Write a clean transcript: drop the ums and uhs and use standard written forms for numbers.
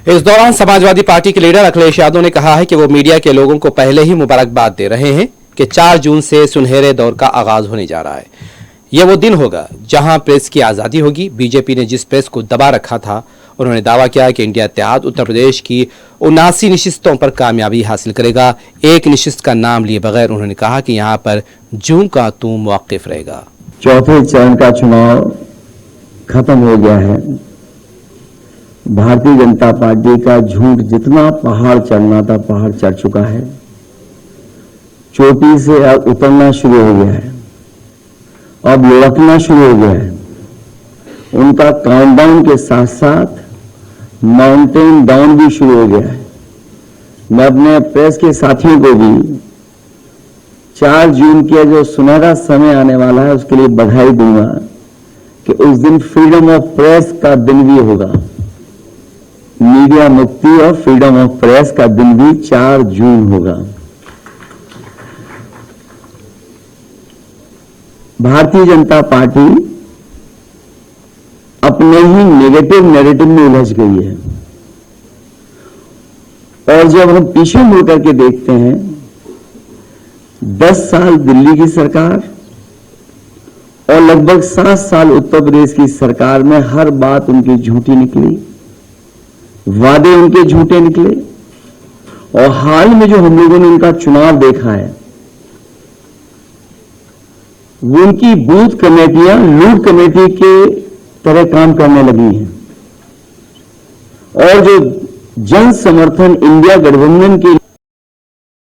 इस दौरान समाजवादी पार्टी के लीडर अखिलेश यादव ने कहा है कि वो मीडिया के लोगों को पहले ही मुबारकबाद दे रहे हैं कि 4 जून से सुनहरे दौर का आगाज होने जा रहा है। यह वो दिन होगा जहां प्रेस की आजादी होगी। बीजेपी ने जिस प्रेस को दबा रखा था, उन्होंने दावा किया कि इंडिया इत्तेहाद उत्तर प्रदेश की 79 नशिस्तों पर कामयाबी हासिल करेगा। एक नशिस्त का नाम लिए बगैर उन्होंने कहा कि यहां पर जूं का तू मौक़िफ रहेगा। चौथे चरण का चुनाव खत्म हो गया है। भारतीय जनता पार्टी का झूठ जितना पहाड़ चढ़ना था, पहाड़ चढ़ चुका है। चोटी से अब उतरना शुरू हो गया है, अब लुढ़कना शुरू हो गया है। उनका काउंटडाउन के साथ साथ माउंटेन डाउन भी शुरू हो गया है। मैं अपने प्रेस के साथियों को भी 4 जून के जो सुनहरा समय आने वाला है उसके लिए बधाई दूंगा कि उस दिन फ्रीडम ऑफ प्रेस का दिन भी होगा। मीडिया मुक्ति और फ्रीडम ऑफ प्रेस का दिन भी 4 जून होगा। भारतीय जनता पार्टी अपने ही नेगेटिव नैरेटिव में उलझ गई है और जब हम पीछे मुड़ करके देखते हैं, 10 साल दिल्ली की सरकार और लगभग 7 साल उत्तर प्रदेश की सरकार में हर बात उनकी झूठी निकली, वादे उनके झूठे निकले। और हाल में जो हम लोगों ने उनका चुनाव देखा है, वो उनकी बूथ कमेटियां लूट कमेटी के तरह काम करने लगी हैं और जो जन समर्थन इंडिया गठबंधन के